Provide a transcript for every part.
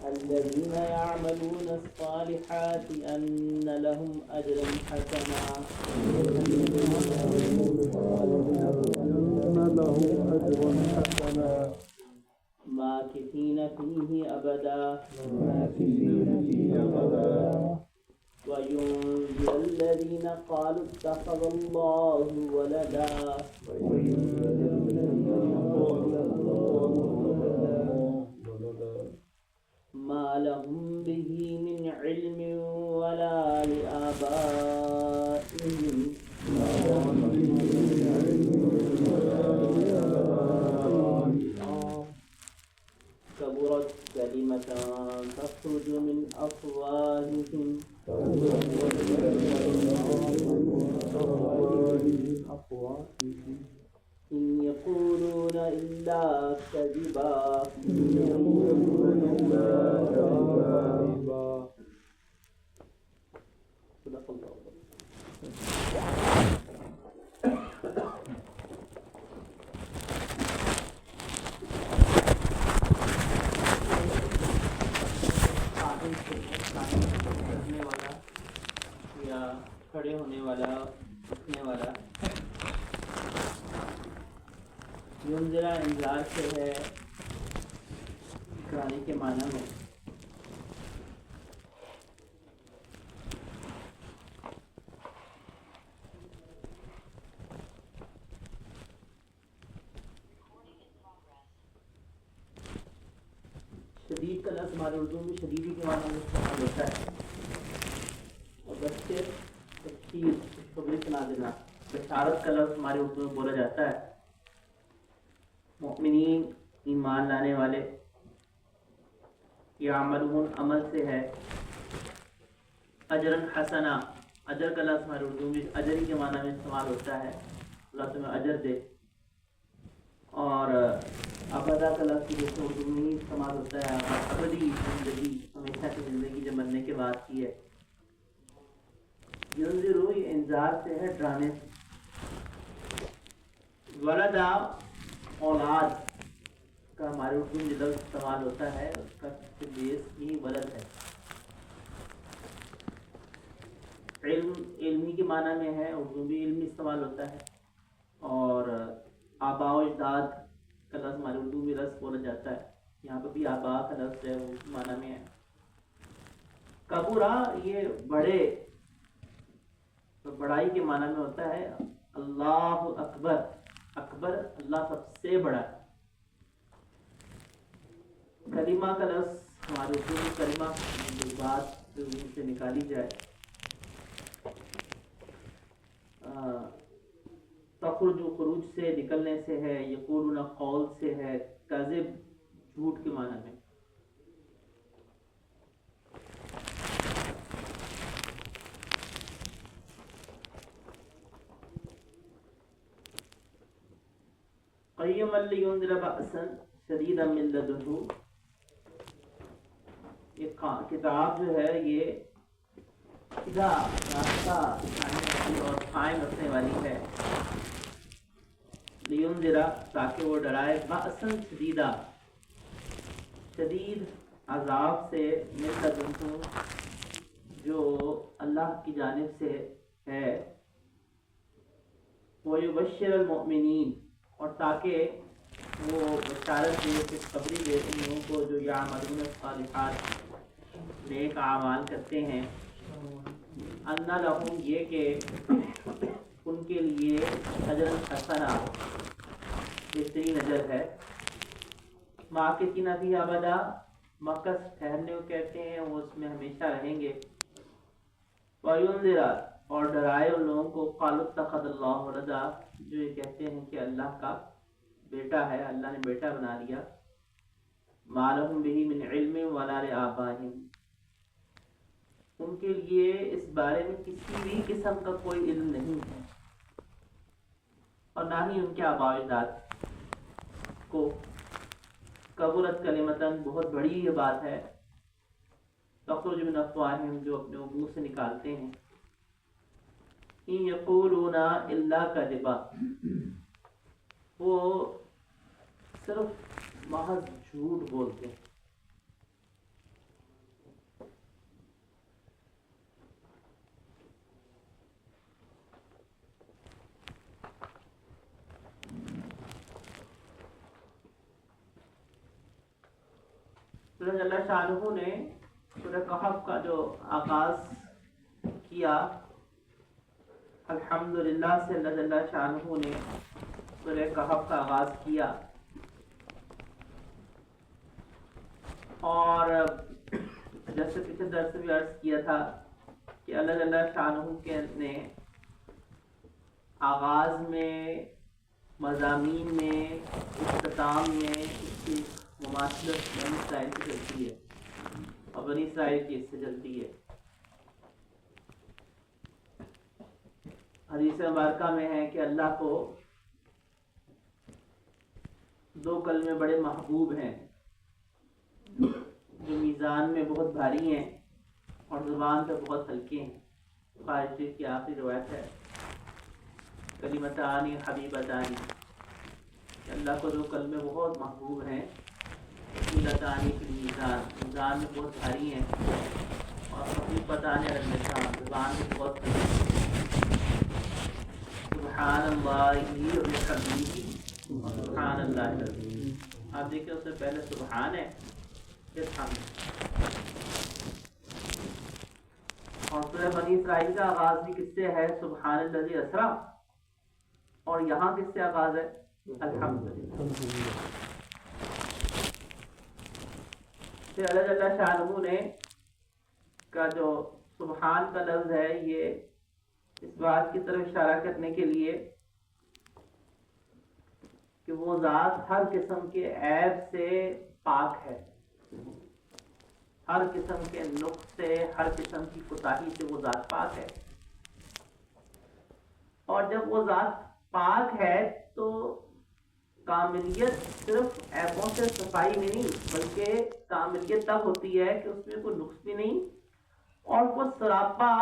الذين يعملون الصالحات أن لهم أجرا حسنا ماكثين فيه أبدا وينذر الذين قالوا اتخذ الله ولدا ما لهم به من علم ولا لآبائهم كبرت كلمة تخرج من أفواههم إن يقولون إلا كذبا صدق الله. کرنے والا یا کھڑے ہونے والا اٹھنے والا ذرا انذار سے ہے ڈرانے کے معنی میں. شدید کا لفظ ہمارے اردو میں شدیدی کے معنی میں استعمال ہوتا ہے اور بچے تشخیص خوشخبری سنا دینا. بشارت کا لفظ ہمارے اردو میں بولا جاتا ہے. مؤمنین ایمان لانے والے. یعملون عمل سے ہے. اجرن حسنا اجر کا لفظ ہمارے اردو میں اجری کے معنی میں استعمال ہوتا ہے. اللہ تمہیں اجر دے. اور ابدا کا لفظ جیسے اردو میں ہی استعمال ہوتا ہے. ابدی زندگی ہمیشہ کی زندگی جو مرنے کے بعد کی ہے. ینذرو یہ انذار سے ہے ڈرانے سے. ولدا اولاد کا ہمارے اردو میں لفظ استعمال ہوتا ہے اس کا بیس ہی ولد ہے. علم علمی کے معنی میں ہے. اردو بھی علمی استعمال ہوتا ہے. اور آباء و اجداد کا لفظ ہمارے اردو میں لفظ بولا جاتا ہے. یہاں پہ بھی آباء کا لفظ ہے وہ معنی میں ہے. کبورا یہ بڑے بڑائی کے معنی میں ہوتا ہے. اللہ اکبر اکبر اللہ سب سے بڑا. کلمہ کا لفظ ہمارے اردو میں کلمہ بات سے نکالی جائے تخرج خروج سے نکلنے سے ہے. یقولون قول سے ہے. کذب جھوٹ کے معنی میں. قیما لینذر بأسا شدیدا من لدنہ. یہ کتاب جو ہے یہ سیدھا راستہ دکھانے والی اور قائم رکھنے والی ہے. لینذر تاکہ وہ ڈرائے. بأسا شدیدا شدید عذاب سے. من لدنہ جو اللہ کی جانب سے ہے. ویبشر المؤمنین اور تاکہ وہ بشارت دے خوشخبری دے ان لوگوں کو جو یعملون الصالحات نیک اعمال کرتے ہیں. ان لہم یہ کہ ان کے لیے اجر حسنا بہترین اجر ہے. ماکثین فیہ ابدا مکث ٹھہرنے کو کہتے ہیں. وہ اس میں ہمیشہ رہیں گے. وینذر اور ڈرائے ان لوگوں کو قالوا اتخذ اللہ ولدا جو یہ کہتے ہیں کہ اللہ کا بیٹا ہے. اللہ نے بیٹا بنا لیا. ما لہم بہ من علم ولا لآبائہم ان کے لیے اس بارے میں کسی بھی قسم کا کوئی علم نہیں ہے اور نہ ہی ان کے آباء و اجداد کو. کبرت کلمتاً بہت بڑی یہ بات ہے. تخرج من افواہہم جو اپنے منہ سے نکالتے ہیں. ان یقولون الا کذبا وہ صرف محض جھوٹ بولتے ہیں. اللہ جل شانہ نے سورہ کہف کا جو آغاز کیا، الحمدللہ سے اللہ جل شانہ نے سورہ کہف کا آغاز کیا، اور جیسے پچھلے درس میں عرض کیا تھا کہ اللہ جل شانہ کے نے آغاز میں، مضامین میں، اختتام میں اس کی مماثلت بنی اسرائیل سے چلتی ہے اور بنی اسرائیل کی اس سے چلتی ہے. حدیث مبارکہ میں ہے کہ اللہ کو دو کلمے بڑے محبوب ہیں جو میزان میں بہت بھاری ہیں اور زبان پہ بہت ہلکے ہیں. بخاری شریف کی آخری روایت ہے کلمتان حبیبتان، کہ اللہ کو دو کلمے بہت محبوب ہیں، ثقیلتان فی المیزان، میزان میں بہت بھاری ہیں، اور خفیفتان علی اللسان، زبان میں بہت ہلکے ہیں. سبحان اللہ و بحمدہ اور سبحان اللہ العظیم. آپ دیکھیں اس سے پہلے سبحان ہے پھر حمد. اور سورہ بنی اسرائیل کا آغاز بھی کس سے ہے؟ سبحان الذی اسری. اور یہاں کس سے آغاز ہے؟ الحمدللہ. پھر اللہ جل شانہ نے کا جو سبحان کا لفظ ہے، یہ اس بات کی طرف اشارہ کرنے کے لیے کہ وہ ذات ہر قسم کے عیب سے پاک ہے، ہر قسم کے نقص سے، ہر قسم کی کوتاہی سے وہ ذات پاک ہے. اور جب وہ ذات پاک ہے تو کاملیت صرف عیبوں سے صفائی میں نہیں، بلکہ کاملیت تب ہوتی ہے کہ اس میں کوئی نقص بھی نہیں اور وہ سراپا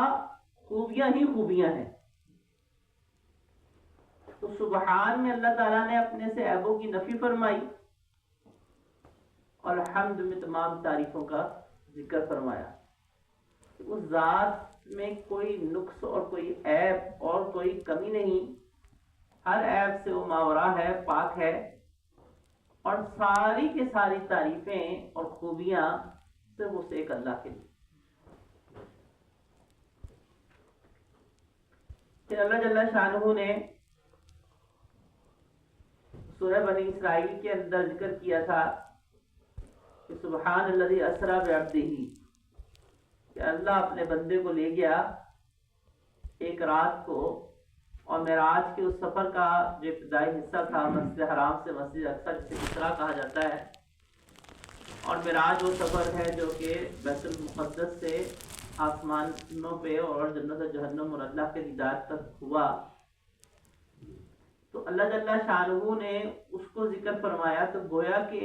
خوبیاں ہی خوبیاں ہیں. تو سبحان میں اللہ تعالیٰ نے اپنے سے عیبوں کی نفی فرمائی اور حمد میں تمام تعریفوں کا ذکر فرمایا. اس ذات میں کوئی نقص اور کوئی عیب اور کوئی کمی نہیں، ہر عیب سے وہ ماورا ہے، پاک ہے، اور ساری کی ساری تعریفیں اور خوبیاں صرف اس ایک اللہ کے لیے. پھر اللہ جل شانہ نے سورہ بنی اسرائیل کے اندر ذکر کیا تھا کہ سبحان الذی اسری بعبدہ، کہ اللہ اپنے بندے کو لے گیا ایک رات کو، اور معراج کے اس سفر کا جو ابتدائی حصہ تھا مسجد حرام سے مسجد اقصی جسے اسرا کہا جاتا ہے، اور معراج وہ سفر ہے جو کہ بیت المقدس سے آسمانوں پہ اور جنت و جہنم اور اللہ کے دیدار تک ہوا. تو اللہ جل شانہ نے اس کو ذکر فرمایا تو گویا کہ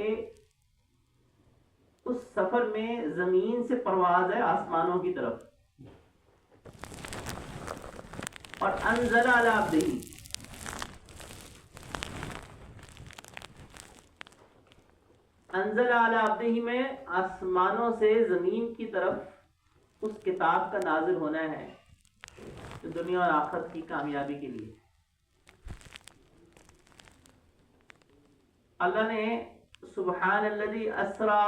اس سفر میں زمین سے پرواز ہے آسمانوں کی طرف. اور انزل علی عبدہ، انزل علی عبدہ میں آسمانوں سے زمین کی طرف اس کتاب کا نازل ہونا ہے جو دنیا اور آخرت کی کامیابی کے لیے. اللہ نے سبحان الذی اسری،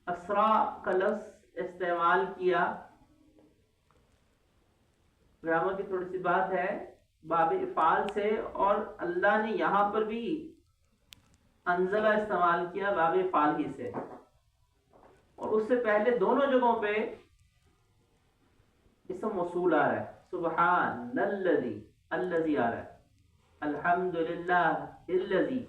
اسرا کا لفظ استعمال کیا. گرامر کی تھوڑی سی بات ہے، باب افعال سے، اور اللہ نے یہاں پر بھی انزلہ استعمال کیا باب افعال ہی سے، اور اس سے پہلے دونوں جگہوں پہ اسم موصول آ رہا ہے. سبحان الذی، الذی آ رہا ہے، الحمدللہ الذی.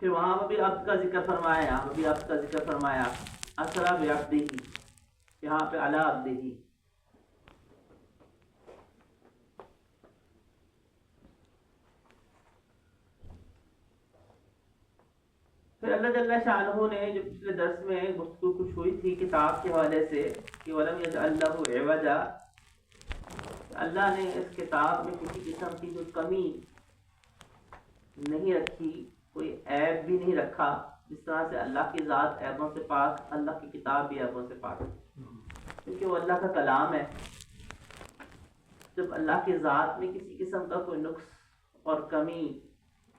پھر وہاں بھی عبد کا ذکر فرمایا، یہاں بھی عبد کا ذکر فرمایا، اسرا بعبدہ، یہاں پہ علی عبدہ. پھر اللہ جل شانہ نے جو پچھلے درس میں گفتگو کچھ ہوئی تھی کتاب کے حوالے سے کہ وَلَمْ يَجْعَلْ لَهُ عِوَجًا، اللہ نے اس کتاب میں کسی قسم کی کوئی کمی نہیں رکھی، کوئی عیب بھی نہیں رکھا، جس طرح سے اللہ کی ذات عیبوں سے پاک، اللہ کی کتاب بھی عیبوں سے پاک، کیونکہ وہ اللہ کا کلام ہے۔ جب اللہ کی ذات میں کسی قسم کا کوئی نقص اور کمی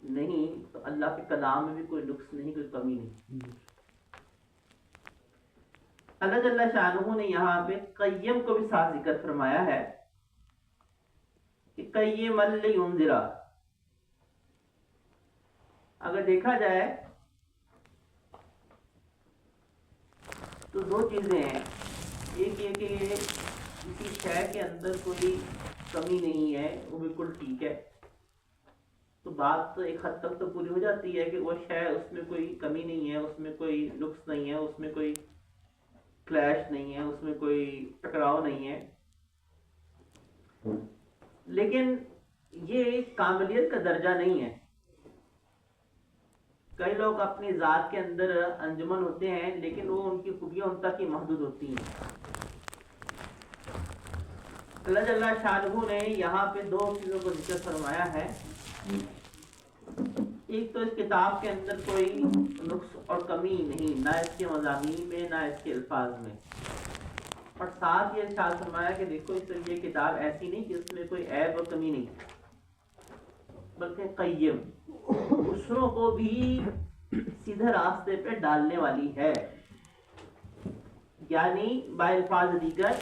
نہیں تو اللہ کے کلام میں بھی کوئی نقص نہیں، کوئی کمی نہیں۔ اللہ جل شانہ نے یہاں پہ قیم کو بھی ساتھ ذکر فرمایا ہے کہ قیم لینذر۔ اگر دیکھا جائے تو دو چیزیں ہیں، ایک یہ کہ کسی شے کے اندر کوئی کمی نہیں ہے، وہ بالکل ٹھیک ہے، تو بات تو ایک حد تک تو پوری ہو جاتی ہے کہ وہ شے اس میں کوئی کمی نہیں ہے، اس میں کوئی نقص نہیں ہے، اس میں کوئی کلیش نہیں ہے، اس میں کوئی ٹکراؤ نہیں ہے، لیکن یہ کاملیت کا درجہ نہیں ہے۔ کئی لوگ اپنی ذات کے اندر انجمن ہوتے ہیں لیکن وہ ان کی خوبیاں ان تک ہی محدود ہوتی ہیں۔ اللہ جل شانہ نے یہاں پہ دو چیزوں کو ذکر فرمایا ہے، ایک تو اس کتاب کے اندر کوئی نقص اور کمی نہیں، نہ اس کے مضامین میں نہ اس کے الفاظ میں، اور ساتھ یہ ارشاد فرمایا کہ دیکھو یہ کتاب ایسی نہیں کہ اس میں کوئی عیب اور کمی نہیں، بلکہ قیم، دوسروں کو بھی سیدھے راستے پہ ڈالنے والی ہے، یعنی بالفاظ دیگر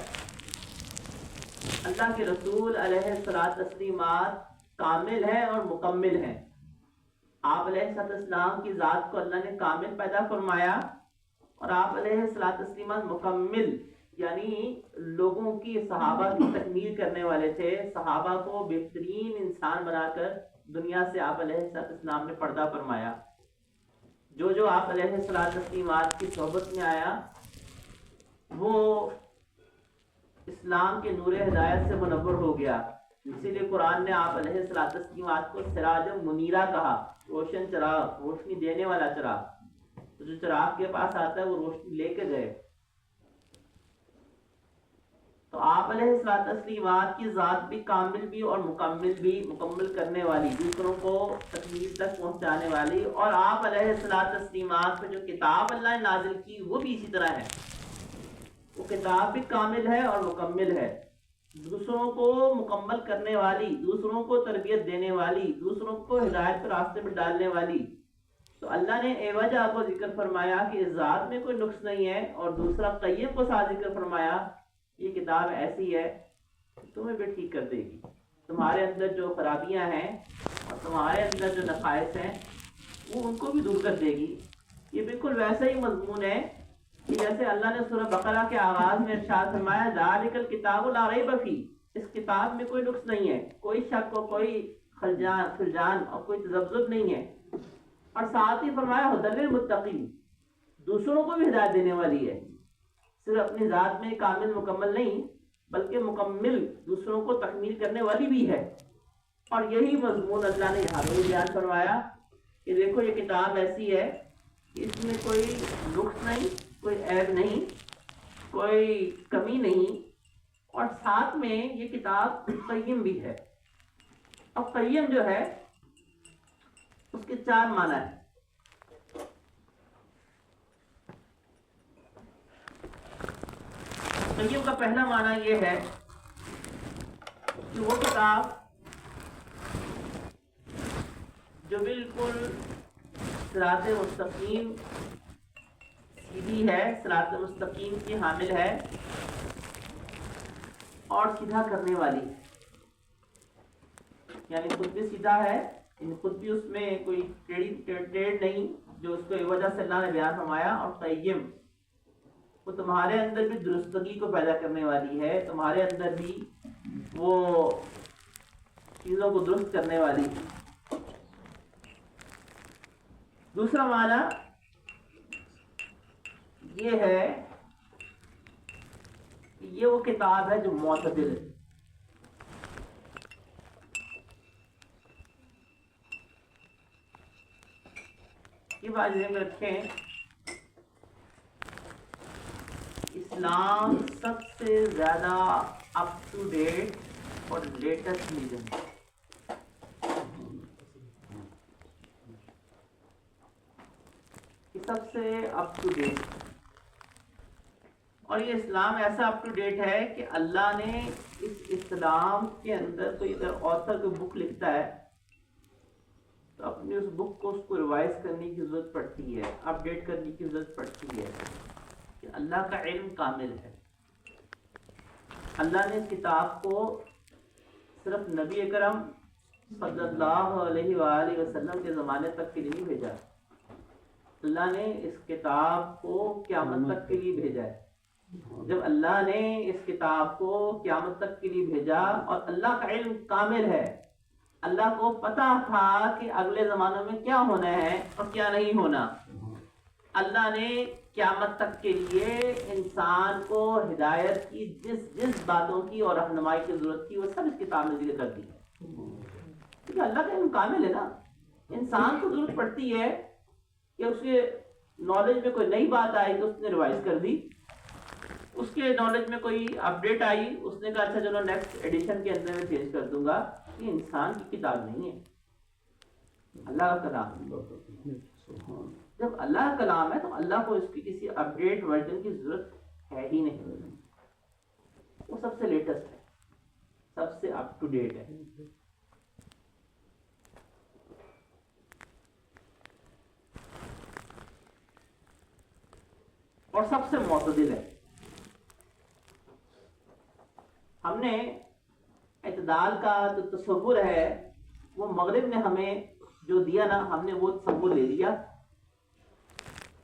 اللہ کے رسول علیہ السلام کامل ہیں اور مکمل ہیں۔ آپ علیہ السلام کی ذات کو اللہ نے کامل پیدا فرمایا اور آپ علیہ السلام مکمل، یعنی لوگوں کی، صحابہ کی تکمیل کرنے والے تھے، صحابہ کو بہترین انسان بنا کر دنیا سے آپ علیہ السلام نے پردہ فرمایا۔ جو آپ علیہ السلام کی صحبت میں آیا وہ اسلام کے نور ہدایت سے منور ہو گیا، اسی لیے قرآن نے آپ علیہ السلام کو سراج منیرہ کہا، روشن چراغ، روشنی دینے والا چراغ، تو جو چراغ کے پاس آتا ہے وہ روشنی لے کے گئے۔ تو آپ علیہ السلام کی ذات بھی کامل بھی اور مکمل بھی، مکمل کرنے والی، دوسروں کو تکمیل تک پہنچانے والی، اور آپ علیہ السلام پہ جو کتاب اللہ نے نازل کی وہ بھی اسی طرح ہے، وہ کتاب بھی کامل ہے اور مکمل ہے، دوسروں کو مکمل کرنے والی، دوسروں کو تربیت دینے والی، دوسروں کو ہدایت کے راستے میں ڈالنے والی۔ تو اللہ نے ایوجہ کو ذکر فرمایا کہ اس ذات میں کوئی نقص نہیں ہے، اور دوسرا قیم کو ساتھ ذکر فرمایا یہ کتاب ایسی ہے تمہیں بھی ٹھیک کر دے گی، تمہارے اندر جو خرابیاں ہیں اور تمہارے اندر جو نقائص ہیں وہ ان کو بھی دور کر دے گی۔ یہ بالکل ویسا ہی مضمون ہے کہ جیسے اللہ نے سورہ بقرہ کے آغاز میں ارشاد فرمایا ذالک الکتاب لا ریب فیہ، اس کتاب میں کوئی نقص نہیں ہے، کوئی شک اور کوئی خلجان اور کوئی تذبذب نہیں ہے، اور ساتھ ہی فرمایا ھدی للمتقین، دوسروں کو بھی ہدایت دینے والی ہے، صرف اپنی ذات میں کامل مکمل نہیں بلکہ مکمل، دوسروں کو تکمیل کرنے والی بھی ہے۔ اور یہی مضمون اللہ نے یہاں بھی بیان فرمایا کہ دیکھو یہ کتاب ایسی ہے کہ اس میں کوئی نقص نہیں، کوئی عیب نہیں، کوئی کمی نہیں، اور ساتھ میں یہ کتاب قیم بھی ہے۔ اور قیم جو ہے اس کے چار معنی ہیں۔ قیم کا پہلا معنی یہ ہے کہ وہ کتاب جو بالکل صراط مستقیم سیدھی ہے، صراط مستقیم کی حامل ہے اور سیدھا کرنے والی، یعنی خود بھی سیدھا ہے، خود بھی اس میں کوئی ٹیڑھ نہیں، جو اس کو وجہ سے اللہ نے بیان فرمایا، اور قیم وہ تمہارے اندر بھی درستگی کو پیدا کرنے والی ہے، تمہارے اندر بھی وہ چیزوں کو درست کرنے والی۔ دوسرا معنی یہ ہے کہ یہ وہ کتاب ہے جو معتدل ہے، یہ بات ذہن میں رکھیں، اسلام سب سے زیادہ اپ ٹو ڈیٹ اور لیٹسٹ ریلیجن ہے. سب سے اپ ٹو ڈیٹ، اور یہ اسلام ایسا اپ ٹو ڈیٹ ہے کہ اللہ نے اس اسلام کے اندر کوئی اگر آتھر کوئی بک لکھتا ہے تو اپنی اس بک کو اس کو ریوائز کرنے کی ضرورت پڑتی ہے، اپ ڈیٹ کرنے کی ضرورت پڑتی ہے کہ اللہ کا علم کامل ہے. اللہ نے اس کتاب کو صرف نبی اکرم صلی اللہ علیہ وآلہ وسلم کے زمانے تک کے لیے نہیں بھیجا، اللہ نے اس کتاب کو قیامت تک کے لیے بھیجا ہے. جب اللہ نے اس کتاب کو قیامت تک کے لیے بھیجا اور اللہ کا علم کامل ہے، اللہ کو پتا تھا کہ اگلے زمانوں میں کیا ہونا ہے اور کیا نہیں ہونا، اللہ نے قیامت تک کے لیے انسان کو ہدایت کی جس باتوں کی اور رہنمائی کی ضرورت تھی وہ سب اس کتاب میں ذکر کر دی. کیونکہ اللہ کا علم کامل ہے نا. انسان کو ضرورت پڑتی ہے کہ اس کے نالج میں کوئی نئی بات آئی تو اس نے ریوائز کر دی، اس کے نالج میں کوئی اپڈیٹ آئی اس نے کہا اچھا چلو نیکسٹ ایڈیشن کے اندر میں چینج کر دوں گا. یہ انسان کی کتاب نہیں ہے، اللہ کا کلام. جب اللہ کا کلام ہے تو اللہ کو اس کی کسی اپڈیٹ ورژن کی ضرورت ہے ہی نہیں. وہ سب سے لیٹسٹ ہے، سب سے اپ ٹو ڈیٹ ہے. اور سب سے معتدل ہے. ہم نے اعتدال کا جو تصور ہے وہ مغرب نے ہمیں جو دیا نا، ہم نے وہ تصور لے لیا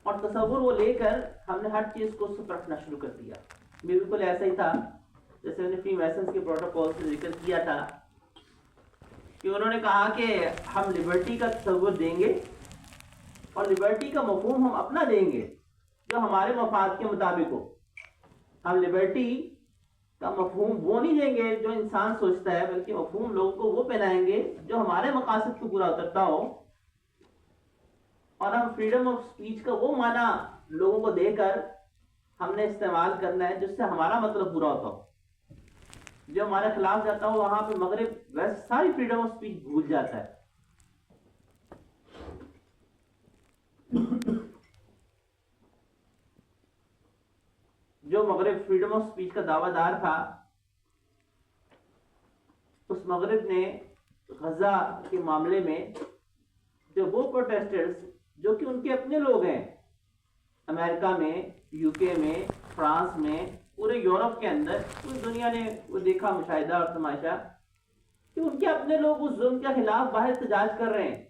اور تصور وہ لے کر ہم نے ہر چیز کو پرکھنا شروع کر دیا. بالکل ایسا ہی تھا جیسے میں نے فری میسنز کے پروٹوکول سے ذکر کیا تھا کہ انہوں نے کہا کہ ہم لبرٹی کا تصور دیں گے اور لبرٹی کا مفہوم ہم اپنا دیں گے جو ہمارے مفاد کے مطابق ہو. ہم لبرٹی کا مفہوم وہ نہیں دیں گے جو انسان سوچتا ہے، بلکہ مفہوم لوگوں کو وہ پہنائیں گے جو ہمارے مقاصد کو پورا اترتا ہو. اور ہم فریڈم آف سپیچ کا وہ معنی لوگوں کو دے کر ہم نے استعمال کرنا ہے جس سے ہمارا مطلب پورا ہوتا ہو. جو ہمارے خلاف جاتا ہو وہاں پہ مغرب ویسے ساری فریڈم آف سپیچ بھول جاتا ہے. جو مغرب فریڈم آف سپیچ کا دعویٰ دار تھا اس مغرب نے غزہ کے معاملے میں جو وہ پروٹیسٹرز جو کہ ان کے اپنے لوگ ہیں امریکہ میں، یو کے میں، فرانس میں، پورے یورپ کے اندر، پوری دنیا نے وہ دیکھا مشاہدہ اور تماشا کہ ان کے اپنے لوگ اس ظلم کے خلاف باہر احتجاج کر رہے ہیں.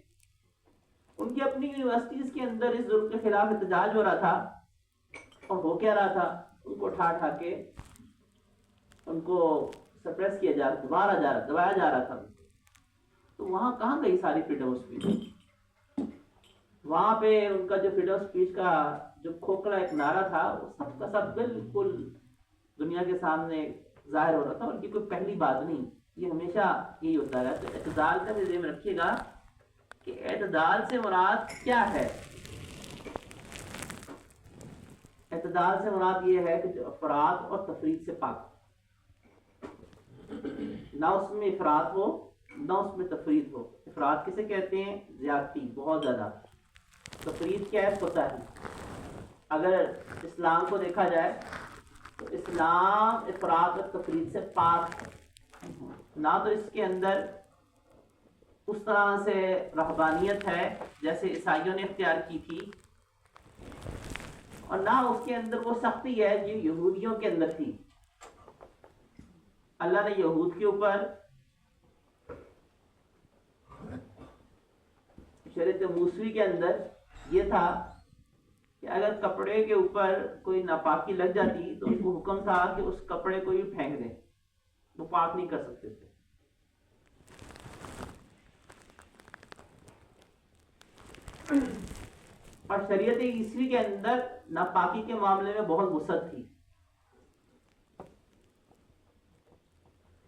ان کی اپنی یونیورسٹیز کے اندر اس ظلم کے خلاف احتجاج ہو رہا تھا اور ہو کیا رہا تھا، ان کو اٹھا کے ان کو سپریس کیا جا رہا، دبایا جا رہا تھا. تو وہاں کہاں گئی ساری فریڈم آف اسپیچ؟ وہاں پہ ان کا جو فریڈم آف اسپیچ کا جو کھوکھلا ایک نعرہ تھا وہ سب کا سب بالکل دنیا کے سامنے ظاہر ہو رہا تھا. ان کی کوئی پہلی بات نہیں، یہ ہمیشہ یہی ہوتا ہے. تو اعتدال کا بھی ذہن میں رکھیے گا کہ اعتدال سے مراد کیا ہے. اعتدال سے مراد یہ ہے کہ جو افراط اور تفریط سے پاک، نہ اس میں افراط ہو نہ اس میں تفریط ہو. افراط کسے کہتے ہیں؟ زیادتی، بہت زیادہ. تفریط کیا ہوتا ہے؟ اگر اسلام کو دیکھا جائے تو اسلام افراط اور تفریط سے پاک ہے. نہ تو اس کے اندر اس طرح سے رہبانیت ہے جیسے عیسائیوں نے اختیار کی تھی، اور نہ اس کے اندر وہ سختی ہے جو یہودیوں کے اندر تھی. اللہ نے یہود کے اوپر شریعت موسوی کے اندر یہ تھا کہ اگر کپڑے کے اوپر کوئی ناپاکی لگ جاتی تو ان کو حکم تھا کہ اس کپڑے کو ہی پھینک دیں، وہ پاک نہیں کر سکتے تھے. اور شریعت عیسوی کے اندر ناپاکی کے معاملے میں بہت وسعت تھی.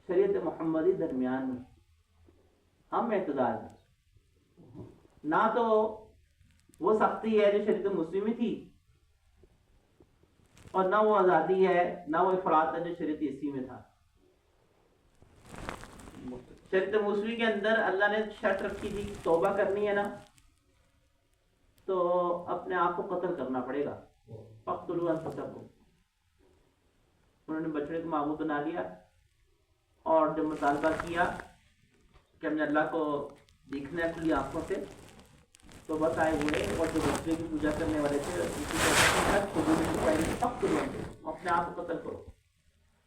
شریعت محمدی درمیان میں، ہم اعتدال میں، نہ تو وہ سختی ہے جو شریعت مسلم میں تھی، اور نہ وہ آزادی ہے، نہ وہ افراط ہے جو شریعت عیسی میں تھا۔ شریعت مسلم کے اندر اللہ نے شرط رکھی تھی توبہ کرنی ہے نا تو اپنے آپ کو قتل کرنا پڑے گا، فاقتلوا انفسکم۔ انہوں نے بچڑے کو معبود بنا لیا، اور جب مطالبہ کیا کہ ہم نے اللہ کو دیکھنا ہے کھلی آنکھوں سے، تو بس آئے ہوئے، اور جو بچڑے کی پوجا کرنے والے تھے اپنے آپ کو قتل کرو۔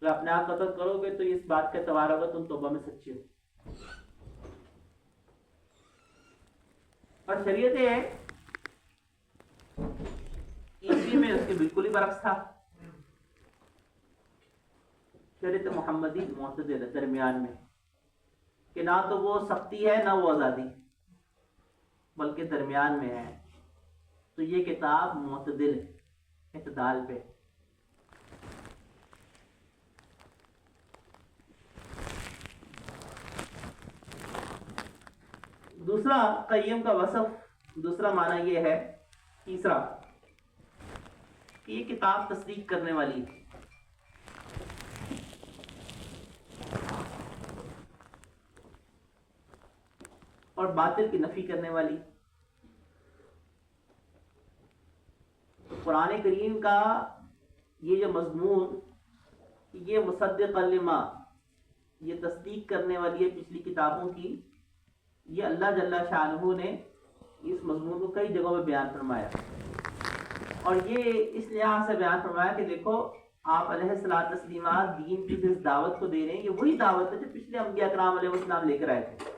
اگر اپنے آپ قتل کرو گے تو اس بات کا اعتبار ہوگا تم توبہ میں سچے ہو۔ اور شریعت عیسی میں اس کے بالکل ہی برعکس تھا۔ شریعت محمدی معتدل ہے، درمیان میں، کہ نہ تو وہ سختی ہے نہ وہ آزادی، بلکہ درمیان میں ہے۔ تو یہ کتاب معتدل ہے، اعتدال پہ۔ دوسرا قیم کا وصف، دوسرا معنی یہ ہے، تیسرا کہ یہ کتاب تصدیق کرنے والی ہے۔ اور باطل کی نفی کرنے والی۔ قرآن کریم کا یہ جو مضمون، یہ مصدق لما، یہ تصدیق کرنے والی ہے پچھلی کتابوں کی۔ یہ اللہ جل شانہ نے اس مضمون کو کئی جگہوں میں بیان فرمایا، اور یہ اس لحاظ سے بیان فرمایا کہ دیکھو آپ علیہ الصلوۃ والتسلیمات دین کی جس دعوت کو دے رہے ہیں، یہ وہی دعوت ہے جو پچھلے انبیاء کرام علیہ السلام لے کر آئے تھے۔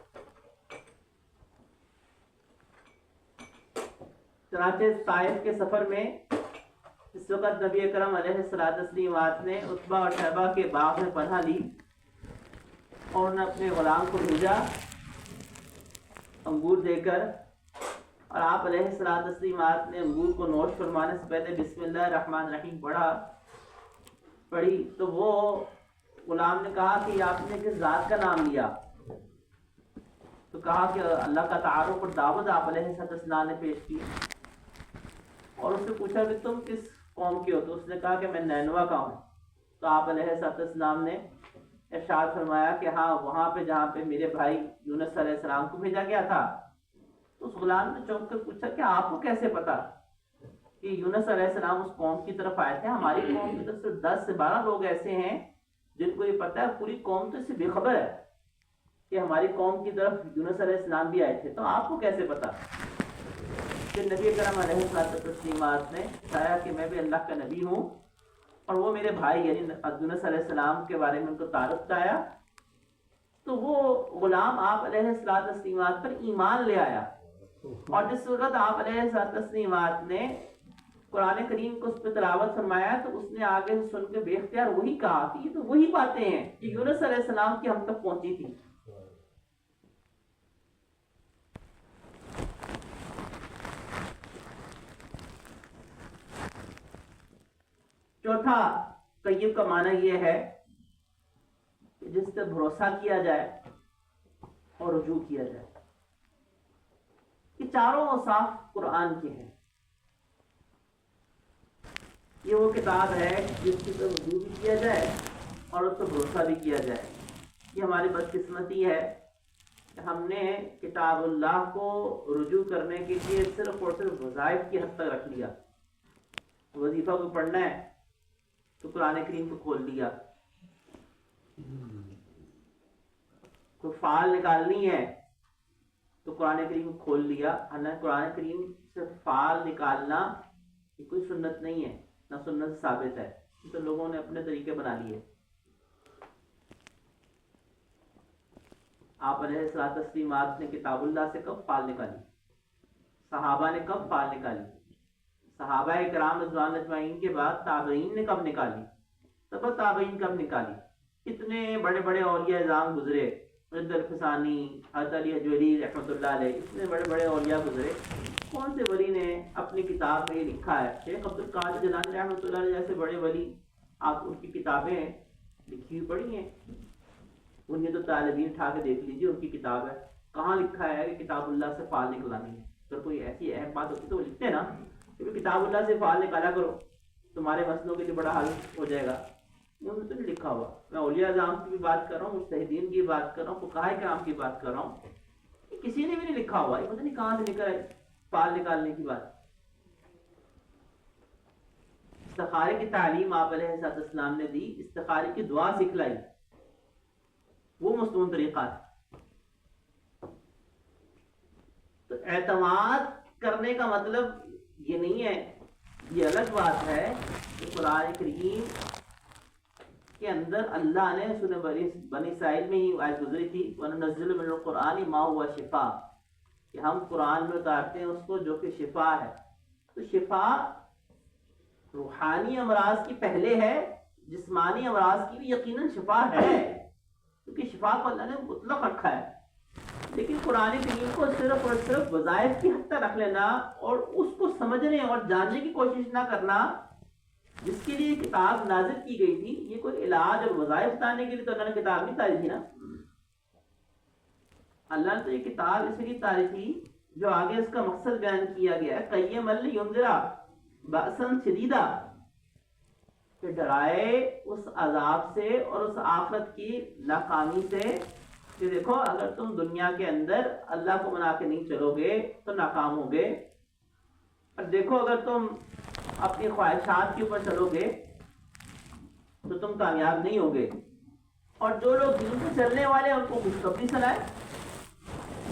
چنانچہ طائف کے سفر میں اس وقت نبی اکرم علیہ الصلوۃ والتسلیمات نے عتبہ اور شیبہ کے باغ میں پناہ لی، اور انہوں نے اپنے غلام کو بھیجا انگور دے کر، اور آپ علیہ الصلوۃ والتسلیمات نے انگور کو نوش فرمانے سے پہلے بسم اللہ الرحمن الرحیم پڑھی، تو وہ غلام نے کہا کہ آپ نے کس ذات کا نام لیا؟ تو کہا کہ اللہ کا تعارف اور دعوت آپ علیہ السلام نے پیش کی، اور اس سے پوچھا کہ تم کس قوم کے ہو؟ تو اس نے کہا کہ میں نینوا کا ہوں۔ تو آپ علیہ السلام نے ارشاد فرمایا کہ ہاں وہاں پہ جہاں پہ میرے بھائی یونس علیہ السلام کو بھیجا گیا تھا۔ تو اس غلام نے چونک کر پوچھا کہ آپ کو کیسے پتا کہ یونس علیہ السلام اس قوم کی طرف آئے تھے؟ ہماری قوم کی طرف سے 10 سے 12 لوگ ایسے ہیں جن کو یہ پتا ہے، پوری قوم تو اس سے بے خبر ہے کہ ہماری قوم کی طرف یونس علیہ السلام بھی آئے تھے، تو آپ کو کیسے پتا؟ پھر نبی کرم علیہ السلام نے بتایا کہ میں بھی اللہ کا نبی ہوں، اور وہ میرے بھائی یعنی یونس علیہ السلام کے بارے میں ان کو تعارف کرایا۔ تو وہ غلام آپ علیہ السلام پر ایمان لے آیا، اور جس وقت آپ علیہ السلام نے قرآن کریم کو اس پہ تلاوت فرمایا تو اس نے آگے سے سن کے بے اختیار وہی کہا کہ یہ تو وہی باتیں ہیں کہ یونس علیہ السلام کی ہم تک پہنچی تھی۔ چوتھا قیم کا معنی یہ ہے کہ جس پہ بھروسہ کیا جائے اور رجوع کیا جائے۔ یہ چاروں اوصاف قرآن کے ہیں۔ یہ وہ کتاب ہے جس کی طرف رجوع بھی کیا جائے اور اس پہ بھروسہ بھی کیا جائے۔ یہ ہماری بدقسمتی ہے کہ ہم نے کتاب اللہ کو رجوع کرنے کے لیے صرف اور صرف وظائف کی حد تک رکھ لیا۔ وظیفہ کو پڑھنا ہے تو قرآن کریم کو کھول لیا، کوئی فعال نکالنی ہے تو قرآن کریم کو کھول لیا۔ حالانکہ قرآن کریم سے فعال نکالنا یہ کوئی سنت نہیں ہے، نہ سنت ثابت ہے، تو لوگوں نے اپنے طریقے بنا لیے۔ آپ علیہ الصلوۃ والتسلیمات نے کتاب اللہ سے کب فعال نکالی؟ صحابہ نے کب فعال نکالی؟ صحابہ کرام رضوان اجمعین کے بعد تابعین نے کب نکالی؟ تبع تابعین کب نکالی؟ اتنے بڑے بڑے اولیاء اعظام گزرے، رد الفسانی، حضرت علی حجویری رحمۃ اللہ علیہ، اتنے بڑے بڑے اولیاء گزرے، کون سے ولی نے اپنی کتاب میں یہ لکھا ہے؟ شیخ عبد القادر جیلانی رحمۃ اللہ علیہ جیسے بڑے ولی، آپ ان کی کتابیں لکھی ہوئی پڑھی ہیں؟ انہیں تو طالبین اٹھا کے دیکھ لیجیے، ان کی کتاب ہے، کہاں لکھا ہے کہ کتاب اللہ سے فعال نکلانی ہے؟ اگر کوئی ایسی اہم بات ہوتی تو وہ لکھتے نا کہ کتاب اللہ سے فعال نکالا کرو، تمہارے مسئلوں کے لیے بڑا حل ہو جائے گا. انہوں نے تو نہیں لکھا ہوا. میں اولیاء اعظام کی بھی بات کر رہا ہوں، مجتہدین کی بات کر رہا ہوں، فقہائے کرام کی بات کر رہا ہوں، کسی نے بھی نہیں لکھا ہوا. یہ پتہ نہیں کہاں سے نکل ہے فعال نکالنے کی بات. استخارے کی تعلیم آپ علیہ السلام نے دی، استخارے کی دعا سکھلائی، وہ مستون طریقہ ہے. تو اعتماد کرنے کا مطلب یہ نہیں ہے، یہ الگ بات ہے کہ قرآن کریم کے اندر اللہ نے سورہ بنی اسرائیل میں ہی آیت گزری تھی وَنُنَزِّلُ مِنَ الْقُرْآنِ مَا هُوَ شِفَاءٌ، کہ ہم قرآن میں اتارتے ہیں اس کو جو کہ شفا ہے. تو شفا روحانی امراض کی پہلے ہے، جسمانی امراض کی بھی یقیناً شفا ہے، کیونکہ شفا کو اللہ نے مطلق رکھا ہے. لیکن قرآن کریم کو صرف اور صرف وظائف کی حد تک رکھ لینا اور اس کو سمجھنے اور جاننے کی کوشش نہ کرنا جس کے لیے کتاب نازل کی گئی تھی، یہ کوئی علاج اور وظائف بتانے کے لیے تو اللہ نے کتاب نہیں تاری تھی نا. اللہ نے تو یہ کتاب اس لیے تاری تھی جو آگے اس کا مقصد بیان کیا گیا ہے، قیما لینذرا بأسا شدیدا، کہ ڈرائے اس عذاب سے اور اس آخرت کی ناکامی سے، کہ دیکھو اگر تم دنیا کے اندر اللہ کو منا کے نہیں چلو گے تو ناکام ہوگے، اور دیکھو اگر تم اپنی خواہشات کے اوپر چلو گے تو تم کامیاب نہیں ہوگے. اور جو لوگ دین سے چلنے والے ہیں ان کو خوشخبری سنائے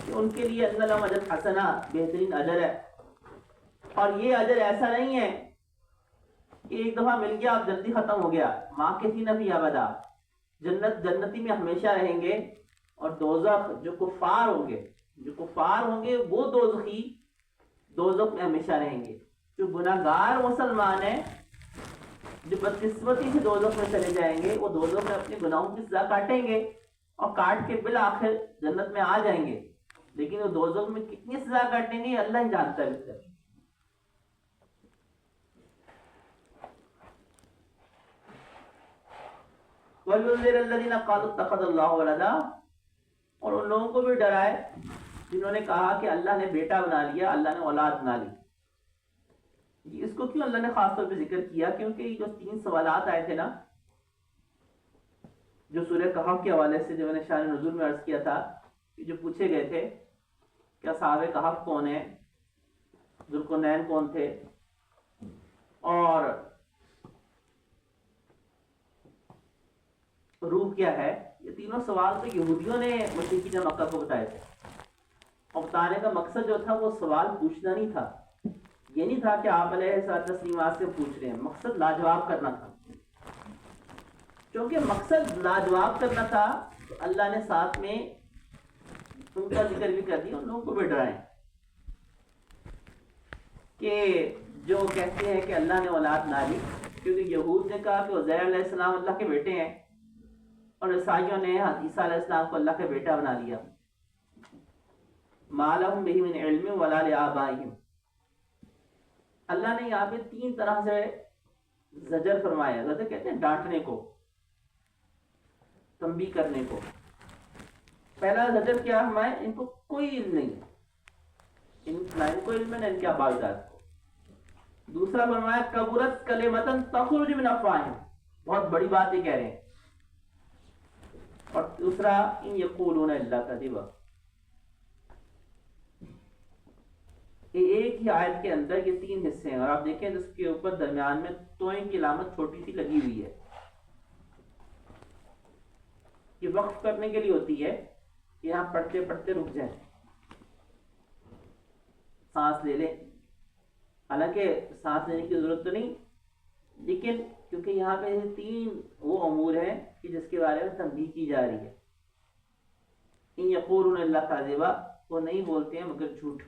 کہ ان کے لیے ان لهم اجر حسنہ، بہترین اجر ہے. اور یہ اجر ایسا نہیں ہے کہ ایک دفعہ مل گیا اب جلدی ختم ہو گیا. ماکثین فیہا ابدا، جنتی میں ہمیشہ رہیں گے. اور دوزخ جو کفار ہوں گے وہ دوزخی دوزخ میں ہمیشہ رہیں گے. جو گناہگار مسلمان ہیں جو بدقسمتی سے دوزخ میں چلے جائیں گے، وہ دوزخ میں اپنے گناہوں کی سزا کاٹیں گے اور کاٹ کے بالآخر جنت میں آ جائیں گے. لیکن وہ دوزخ میں کتنی سزا کاٹیں گے اللہ ہی جانتا ہے. وَلْيُنذِرَ الَّذِينَ قَالُوا اتَّخَذَ اللَّهُ وَلَدًا، اور ان لوگوں کو بھی ڈرائے جنہوں نے کہا کہ اللہ نے بیٹا بنا لیا، اللہ نے اولاد بنا لی. اس کو کیوں اللہ نے خاص طور پہ ذکر کیا؟ کیونکہ یہ جو 3 سوالات آئے تھے نا جو سورہ کہف کے حوالے سے جو میں نے شان نزول میں عرض کیا تھا کہ جو پوچھے گئے تھے کہ اصحاب کہف کون ہیں، ذوالقرنین کون تھے، اور روح کیا ہے، یہ تینوں سوال تو یہودیوں نے مشرکین مکہ کو بتائے تھے. اور بتانے کا مقصد جو تھا وہ سوال پوچھنا نہیں تھا، یہ نہیں تھا کہ آپ علیہ السلام سے پوچھ رہے ہیں، مقصد لاجواب کرنا تھا. چونکہ مقصد لاجواب کرنا تھا تو اللہ نے ساتھ میں ان کا ذکر بھی کر دیا، ان لوگوں کو بھی ڈرائیں کہ جو کہتے ہیں کہ اللہ نے اولاد نہ لی. کیونکہ یہود نے کہا کہ عزیر علیہ السلام اللہ کے بیٹے ہیں، اور عیسائیوں نے عیسیٰ علیہ السلام کو اللہ کا بیٹا بنا لیا. مَا لَهُم بِهِ مِنْ عِلْمٍ وَلَا لِآبَائِهِمْ. اللہ نے یہاں پہ 3 طرح سے زجر فرمایا. زجر کہتے ہیں ڈانٹنے کو، تنبیہ کرنے کو. پہلا زجر کیا فرمایا؟ ان کو کوئی علم نہیں، نہ ان کو علم ہے نہ ان کے آباء و اجداد کو. دوسرا فرمایا کبرت کلمۃ تخرج من افواہہم، بہت بڑی بات یہ کہہ رہے ہیں. اور دوسرا ان یقولون الا کذبا. ایک ہی آیت کے اندر یہ 3 حصے ہیں، اور آپ دیکھیں جس کے اوپر درمیان میں توئیں کی علامت چھوٹی سی لگی ہوئی ہے. یہ وقف کرنے کے لیے ہوتی ہے، یہاں پڑھتے پڑھتے رک جائیں، سانس لے لیں. حالانکہ سانس لینے کی ضرورت تو نہیں، لیکن کیونکہ یہاں پہ 3 وہ امور ہیں کہ جس کے بارے میں تنبیہ کی جا رہی ہے. ان یقولون الا کذبا، وہ نہیں بولتے ہیں مگر جھوٹ.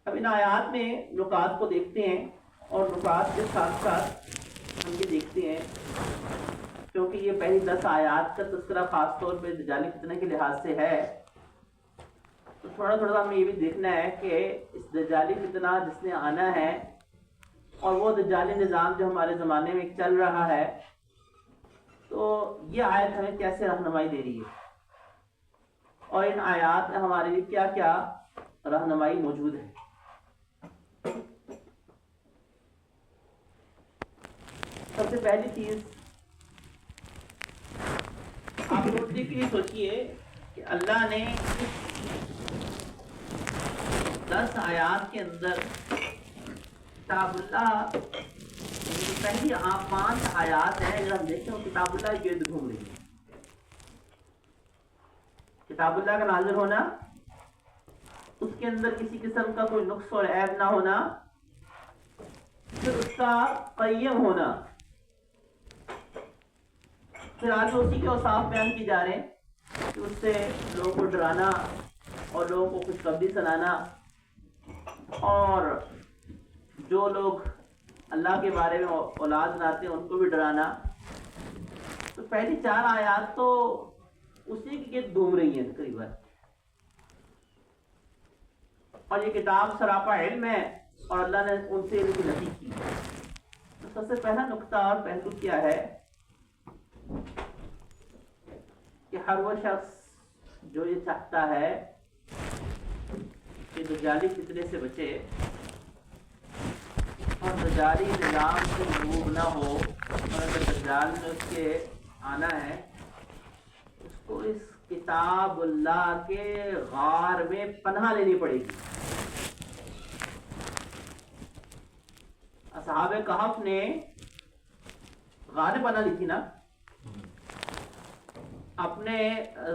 اب ان آیات میں نکات کو دیکھتے ہیں، اور نکات کے ساتھ ساتھ ہم یہ دیکھتے ہیں کیونکہ یہ پہلی 10 آیات کا تذکرہ خاص طور پہ دجالی فتنہ کے لحاظ سے ہے، تو تھوڑا تھوڑا ہمیں یہ بھی دیکھنا ہے کہ اس دجالی فتنہ جس نے آنا ہے اور وہ دجالی نظام جو ہمارے زمانے میں چل رہا ہے، تو یہ آیت ہمیں کیسے رہنمائی دے رہی ہے. اور ان آیات میں ہمارے لیے کیا کیا رہنمائی موجود ہے. سب سے پہلی چیز آپ سوچنے کے لیے سوچئے کہ اللہ نے 10 آیات کے اندر کتاب اللہ پہلی 5 آیات ہیں. اگر ہم دیکھیں کتاب اللہ کے گرد گھوم رہی ہے. کتاب اللہ کا نازل ہونا, اس کے اندر کسی قسم کا کوئی نقص اور عیب نہ ہونا, پھر اس کا قیم ہونا, پھر آگے اسی کے اوصاف بیان کی جا رہے ہیں کہ اس سے لوگوں کو ڈرانا اور لوگوں کو خوشخبری سنانا, اور جو لوگ اللہ کے بارے میں اولاد لاتے ہیں ان کو بھی ڈرانا. تو پہلی 4 آیات تو اسی کے گرد گھوم رہی ہیں تقریباً. اور یہ کتاب سراپا علم ہے اور اللہ نے ان سے ان کی نفی کی. تو سب سے پہلا نقطہ اور پہلو کیا ہے کہ ہر وہ شخص جو یہ چاہتا ہے کہ دجالی فتنے سے بچے اور دجالی نظام سے محبوب نہ ہو, اور اگر دجال میں اس کے آنا ہے اس کو اس کتاب اللہ کے غار میں پناہ لینی پڑے گی. اصحاب کہف نے غار پناہ لی تھی نا, اپنے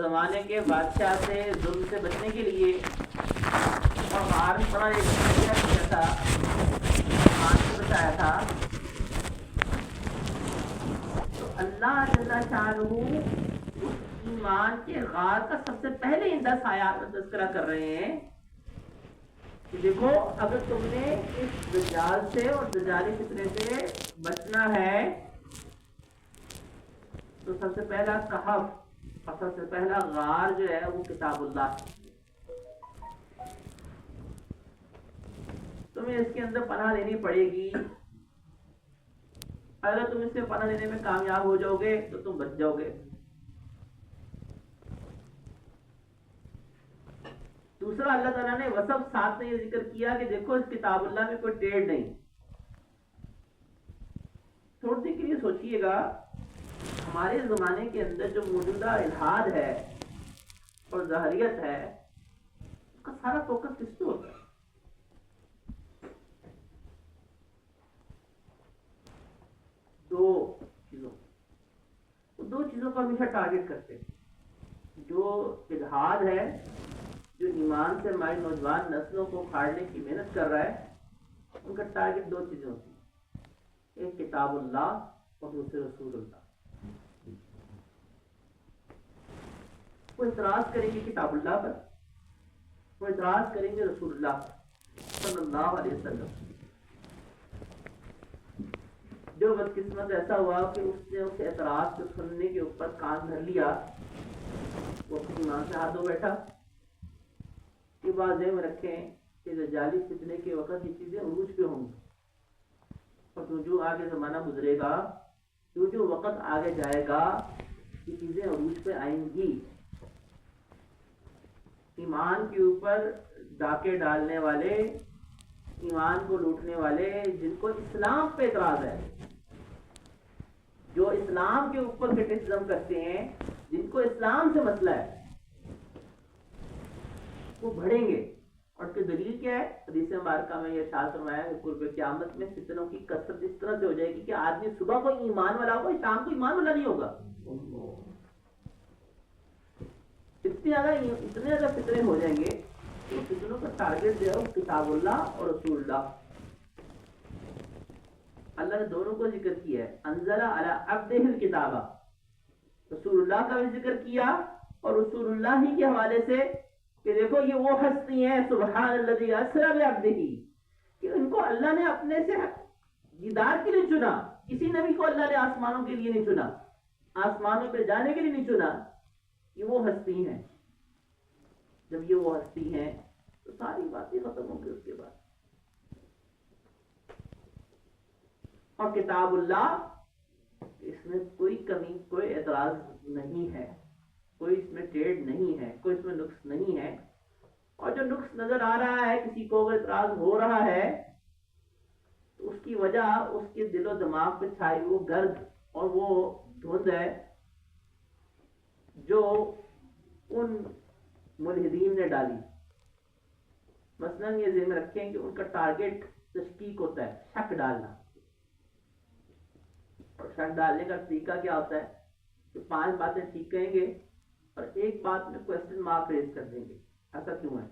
زمانے کے بادشاہ سے ظلم سے بچنے کے لیے, اور غار میں پناہ لیا تھا, ایمان سے بچایا تھا. تو اللہ جل شانہ ایمان کے غار کا سب سے پہلے ان 10 آیات میں تذکرہ کر رہے ہیں کہ دیکھو اگر تم نے اس دجال سے اور دجالی فتنے سے بچنا ہے تو سب سے پہلا کہف اور سب سے پہلا غار جو ہے وہ کتاب اللہ. تمہیں اس کے اندر پناہ لینی پڑے گی. اگر تم اس سے پناہ لینے میں کامیاب ہو جاؤ گے تو تم بچ جاؤ گے. دوسرا اللہ تعالیٰ نے وصف ساتھ میں یہ ذکر کیا کہ دیکھو اس کتاب اللہ میں کوئی ٹیڑھ نہیں. تھوڑی دیر کے لیے سوچئے گا, ہمارے زمانے کے اندر جو موجودہ الحاد ہے اور ظاہریت ہے اس کا سارا فوکس کس پہ ہوتا ہے؟ دو چیزوں کو ہمیشہ ٹارگٹ کرتے ہیں. جو الحاد ہے, جو ایمان سے ہماری نوجوان نسلوں کو کھاڑنے کی محنت کر رہا ہے, ان کا ٹارگٹ 2 چیزیں ہوتی ہیں, ایک کتاب اللہ اور دوسرے رسول اللہ. وہ اعتراض کریں گے کتاب اللہ پر, وہ اعتراض کریں گے رسول اللہ صلی اللہ علیہ وسلم. جو بدقسمت ایسا ہوا کہ اس نے اس اعتراض کو سننے کے اوپر کان دھر لیا, وہ اپنی ایمان سے ہاتھ دھو بیٹھا. یہ بات ذہن میں رکھیں کہ دجالی فتنے کے وقت یہ چیزیں عروج پہ ہوں گی, اور جو آگے زمانہ گزرے گا, جو وقت آگے جائے گا, یہ چیزیں عروج پہ آئیں گی. ایمان کے اوپر ڈاکے ڈالنے والے, ایمان کو لوٹنے والے, جن کو اسلام پہ اعتراض ہے, جو اسلام کے اوپر کرٹیسزم کرتے ہیں, جن کو اسلام سے مسئلہ ہے, وہ بڑھیں گے. اور اس کی دلیل کیا ہے؟ حدیث مبارکہ میں یہ ارشاد فرمایا کہ قرب قیامت میں فتنوں کی کثرت اس طرح سے ہو جائے گی کہ آدمی صبح کو ایمان والا ہوگا, شام کو ایمان والا نہیں ہوگا. اتنے زیادہ فتنے ہو جائیں گے کہ فتنوں کا ٹارگٹ جو ہے وہ کتاب اللہ اور رسول اللہ. اللہ نے دونوں کو ذکر کیا ہے, انزل علی عبدہ الکتاب, رسول اللہ کا بھی ذکر کیا اور رسول اللہ ہی کے حوالے سے کہ دیکھو یہ وہ ہستی ہیں سبحان الذی اسری بعبدہ, کہ ان کو اللہ نے اپنے سے دیدار کے لیے چنا. کسی نبی کو اللہ نے آسمانوں کے لیے نہیں چنا, آسمانوں پہ جانے کے لیے نہیں چنا. یہ وہ ہستی ہیں. جب یہ وہ ہستی ہیں تو ساری باتیں ختم ہوں گی اس کے بعد. اور کتاب اللہ, اس میں کوئی کمی, کوئی اعتراض نہیں ہے. کوئی اس میں ٹیڑھ نہیں ہے، کوئی اس میں نقص نہیں ہے، اور جو نقص نظر آ رہا ہے، کسی کو اگر اعتراض ہو رہا ہے تو اس کی وجہ اس کے دل و دماغ پہ چھائی وہ گرد اور وہ دھند ہے جو ان ملحدین نے ڈالی. مثلا یہ ذہن میں رکھیں کہ ان کا ٹارگٹ تشکیک ہوتا ہے، شک ڈالنا. اور شک ڈالنے کا طریقہ کیا ہوتا ہے کہ 5 باتیں ٹھیک کہیں گے اور ایک بات میں کوشچن مارک ریز کر دیں گے، ایسا کیوں ہے؟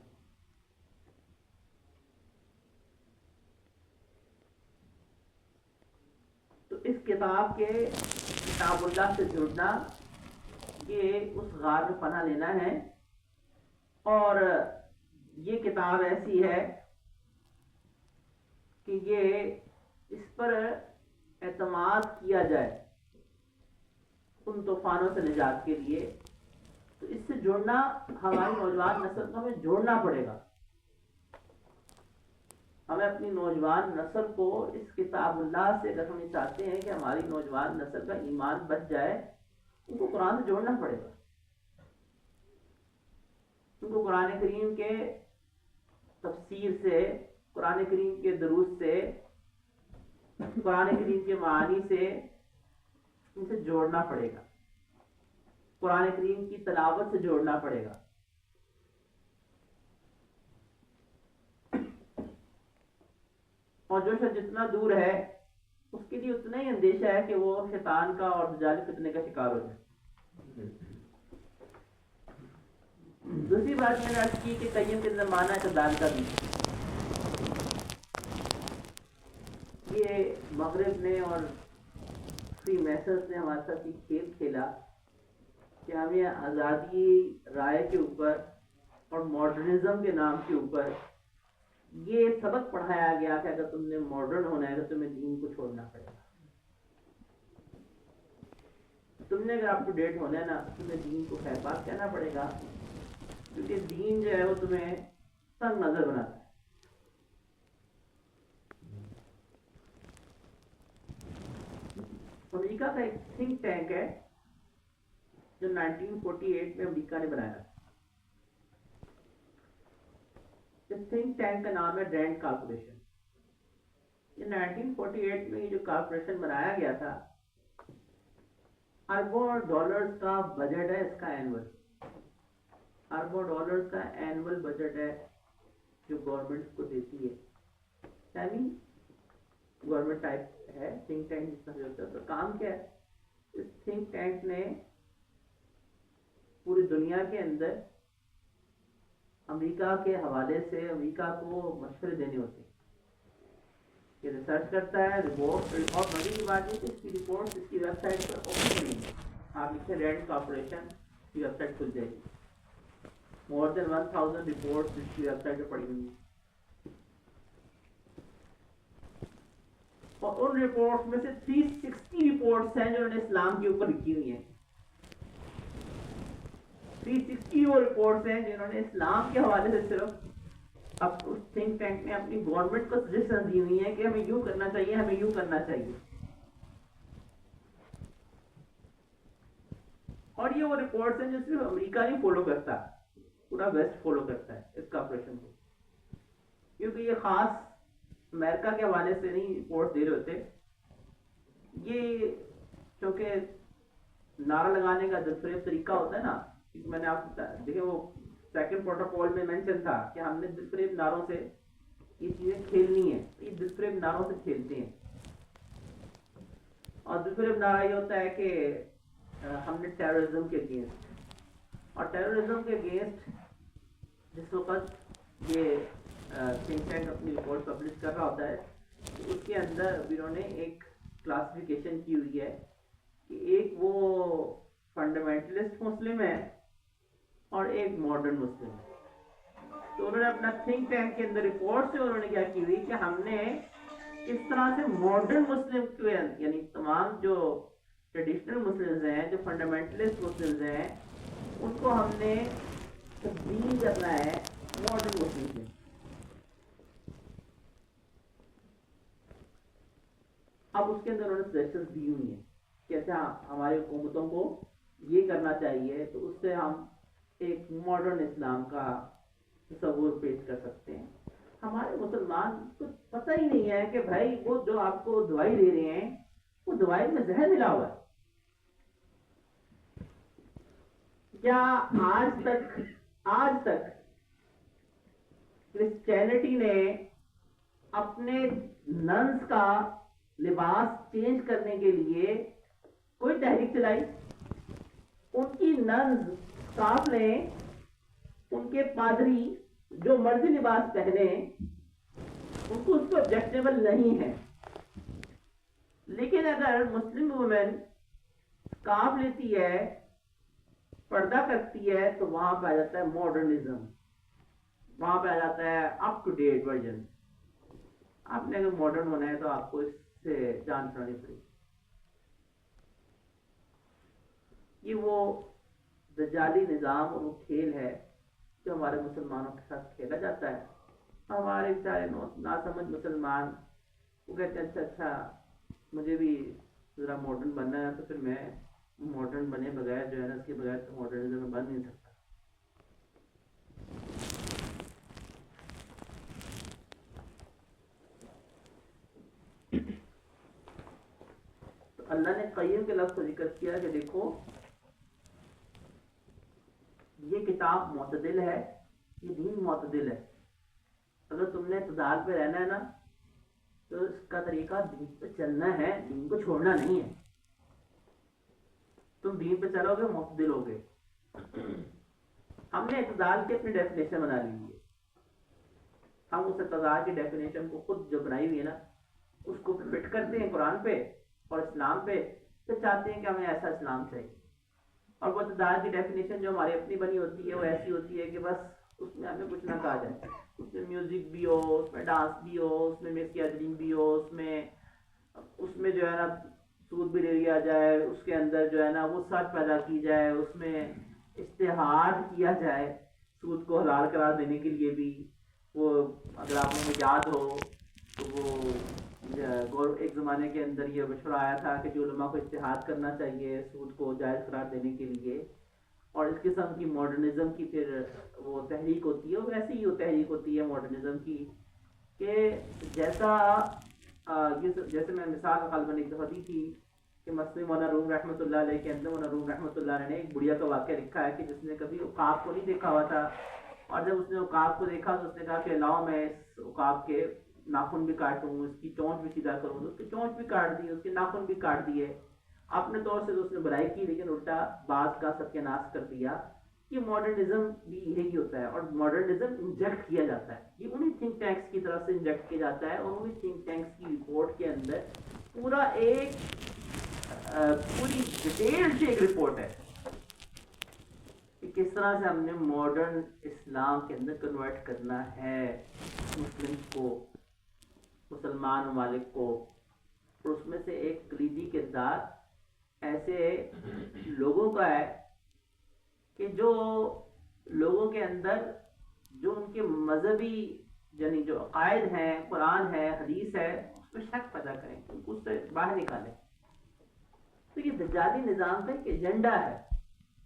تو اس کتاب کے کتاب اللہ سے جڑنا، یہ اس غار میں پناہ لینا ہے. اور یہ کتاب ایسی ہے کہ یہ اس پر اعتماد کیا جائے ان طوفانوں سے نجات کے لیے. تو اس سے جڑنا، ہماری نوجوان نسل کو ہمیں جوڑنا پڑے گا. ہمیں اپنی نوجوان نسل کو اس کتاب اللہ سے، اگر ہم چاہتے ہیں کہ ہماری نوجوان نسل کا ایمان بچ جائے، ان کو قرآن سے جوڑنا پڑے گا. ان کو قرآن کریم کے تفسیر سے، قرآن کریم کے دروس سے، قرآن کریم کے معانی سے ان سے جوڑنا پڑے گا. قرآن کریم کی تلاوت سے جوڑنا پڑے گا. اور جو شخص جتنا دور ہے اس کے لیے اتنا ہی اندیشہ ہے کہ وہ شیطان کا اور دجال فتنے کا شکار ہو جائے. دوسری بات میں نے عرض کی کہ قیم کے زمانہ اعتدال کا بھی، یہ مغرب نے اور فری میسرز نے ہمارے ساتھ یہ کھیل کھیلا کہ ہمیں آزادی رائے کے اوپر اور ماڈرنزم کے نام کے اوپر یہ سبق پڑھایا گیا کہ اگر تم نے ماڈرن ہونا ہے تو تمہیں دین کو چھوڑنا پڑے گا. تم نے اگر اپ ٹو ڈیٹ ہونا ہے نا، تمہیں دین کو خیر بات کہنا پڑے گا، کیونکہ دین جو ہے وہ تمہیں تنگ نظر بناتا ہے. امریکہ کا ایک تھنک ٹینک ہے جو 1948 میں امریکہ نے بنایا. اس تھنک ٹینک کا نام ہے رینڈ کارپوریشن. یہ 1948 میں یہ جو کارپوریشن بنایا گیا تھا، اربوں ڈالرز کا بجٹ ہے اس کا اینول. اربوں ڈالرز کا اینول بجٹ ہے جو گورنمنٹ کو دیتی ہے. یعنی گورنمنٹ ٹائپ ہے تھنک ٹینک جس طرح ہوتا ہے. تو کام کیا ہے، اس تھنک ٹینک نے پوری دنیا کے اندر امریکہ کے حوالے سے امریکہ کو مشورے دینے ہوتے ہیں. یہ ریسرچ کرتا ہے، رپورٹ. اور بڑی کی بات یہ کہ اس کی رپورٹ اس کی ویب سائٹ پر اوپن نہیں ہے. آپ لکھیں رینڈ کارپوریشن کی ویب سائٹ کھل جائے گی. مور دین 1000 رپورٹس اس کی ویب سائٹ پہ پڑی ہوئی ہیں. اور ان رپورٹس میں سے 360 رپورٹس ہیں جو انہوں نے اسلام کے اوپر لکھی ہوئی ہیں. 360 وہ رپورٹس ہیں جنہوں نے اسلام کے حوالے سے صرف اب اس تھنک ٹینک نے اپنی گورنمنٹ کو سجیشن دی ہوئی ہیں کہ ہمیں یوں کرنا چاہیے، ہمیں یوں کرنا چاہیے. اور یہ وہ رپورٹس ہیں جو صرف امریکہ نہیں فالو کرتا، پورا ویسٹ فالو کرتا ہے اس کارپوریشن کو. کیونکہ یہ خاص امریکہ کے حوالے سے نہیں رپورٹ دے رہے ہوتے. یہ چونکہ نعرہ لگانے کا دلفریب طریقہ ہوتا ہے نا، کیونکہ میں نے آپ کو دیکھیں وہ سیکنڈ پروٹوکول میں مینشن تھا کہ ہم نے دلفریب نعروں سے یہ چیزیں کھیلنی ہیں. یہ دلفریب نعروں سے کھیلتے ہیں. اور دلفریب نعرہ یہ ہوتا ہے کہ ہم نے ٹیررزم کے اگینسٹ، اور ٹیررزم کے اگینسٹ جس وقت یہ تھنک ٹینک اپنی رپورٹ پبلش کر رہا ہوتا ہے تو اس کے اندر انہوں نے ایک کلاسیفیکیشن کی ہوئی ہے کہ ایک وہ فنڈامنٹلسٹ مسلم ہے اور ایک ماڈرن مسلم ہے. تو انہوں نے اپنا تھنک ٹینک کے اندر رپورٹ سے انہوں نے کیا کی ہوئی کہ ہم نے اس طرح سے ماڈرن مسلم کے یعنی تمام جو ٹریڈیشنل مسلمز ہیں، جو فنڈامنٹلسٹ مسلمز ہیں، ان کو ہم نے تبدیل کرنا ہے ماڈرن مسلم سے. اب اس کے اندر انہوں نے سجیشنز دی ہوئی ہیں کہ اچھا ہماری حکومتوں کو یہ کرنا چاہیے، تو اس سے ہم ایک ماڈرن اسلام کا تصور پیش کر سکتے ہیں۔ ہمارے مسلمان کو پتہ ہی نہیں ہے کہ بھائی وہ جو آپ کو دوائی دے رہے ہیں وہ دوائی میں زہر ملا ہوا ہے۔ کیا آج تک کرسچینٹی نے اپنے ننس کا لباس چینج کرنے کے لیے کوئی تحریک چلائی؟ ان کی ننز صاف لیں، ان کے پادری جو مرضی لباس پہنے، ان کو اس کو آبجیکٹیبل نہیں ہے۔ لیکن اگر مسلم وومن کاف لیتی ہے، پردہ کرتی ہے، تو وہاں پہ آ جاتا ہے ماڈرنزم، وہاں پہ آ جاتا ہے اپ ٹو ڈیٹ ورژن۔ آپ نے اگر ماڈرن ہونا ہے تو آپ کو اس سے جان چھڑانی پڑے گی۔ یہ وہ دجالی نظام اور وہ کھیل ہے جو ہمارے مسلمانوں کے ساتھ کھیلا جاتا ہے۔ ہمارے سارے ناسمجھ مسلمان وہ کہتے ہیں اچھا مجھے بھی ذرا ماڈرن بننا ہے، تو پھر میں ماڈرن بنے بغیر جو ہے نا، اس کے بغیر تو ماڈرنزم میں بن نہیں سکتا۔ تو اللہ نے قیم کے لفظ کو ذکر کیا کہ دیکھو یہ کتاب معتدل ہے، یہ دین معتدل ہے۔ اگر تم نے اعتدال پہ رہنا ہے نا تو اس کا طریقہ دین پہ چلنا ہے، دین کو چھوڑنا نہیں ہے۔ تم دین پہ چلو گے معتدل ہوگے۔ ہم نے اعتدال کی اپنی ڈیفینیشن بنا لی ہے۔ ہم اس اعتدال کی ڈیفینیشن کو خود جو بنائی ہوئی ہے نا اس کو فٹ کرتے ہیں قرآن پہ اور اسلام پہ، تو چاہتے ہیں کہ ہمیں ایسا اسلام چاہیے۔ اور وہ اعتدال کی ڈیفینیشن جو ہماری اپنی بنی ہوتی ہے وہ ایسی ہوتی ہے کہ بس اس میں ہمیں کچھ نہ کہا جائے، اس میں میوزک بھی ہو، اس میں ڈانس بھی ہو، اس میں مس گیدرنگ بھی ہو، اس میں جو ہے نا سود بھی لے لیا جائے، اس کے اندر جو ہے نا وہ سچ پیدا کی جائے، اس میں اشتہار کیا جائے سود کو حلال قرار دینے کے لیے بھی۔ وہ اگر آپ کو یاد ہو تو وہ ایک زمانے کے اندر یہ مشورہ آیا تھا کہ جو علماء کو اتحاد کرنا چاہیے سود کو جائز قرار دینے کے لیے، اور اس قسم کی ماڈرنزم کی پھر وہ تحریک ہوتی ہے، ویسے ہی وہ تحریک ہوتی ہے ماڈرنزم کی کہ جیسے میں مثال غالباً ایک دفعہ دی تھی کہ مسلم مولانا روم رحمۃ اللہ علیہ کے اندر مولانا روم رحمۃ اللہ علیہ نے ایک بڑھیا کا واقعہ لکھا ہے کہ جس نے کبھی عقاب کو نہیں دیکھا ہوا تھا، اور جب اس نے عقاب کو دیکھا تو اس نے کہا کہ لاؤ میں اس عقاب کے ناخن بھی کاٹوں، اس کی چونچ بھی سیدھا کروں، تو اس کی چونچ بھی کاٹ دی، اس کے ناخن بھی کاٹ دیے۔ اپنے طور سے تو اس نے برائی کی لیکن الٹا بات کا ستیہ ناش کر دیا۔ یہ ماڈرنزم بھی یہی ہوتا ہے، اور ماڈرنزم انجیکٹ کیا جاتا ہے، یہ انہی تھنک ٹینکس کی طرف سے انجیکٹ کیا جاتا ہے، اور انہی تھنک ٹینکس کی رپورٹ کے اندر پورا پوری ڈیٹیل سے ایک رپورٹ ہے کہ کس طرح سے ہم نے ماڈرن اسلام کے اندر کنورٹ کرنا ہے مسلم کو، مسلمان ممالک کو۔ اور اس میں سے ایک کلیدی کردار ایسے لوگوں کا ہے کہ جو لوگوں کے اندر جو ان کے مذہبی یعنی جو عقائد ہیں، قرآن ہے، حدیث ہے، اس میں شک پیدا کریں، ان کو اس سے باہر نکالیں۔ تو یہ دجالی نظام کا ایک ایجنڈا ہے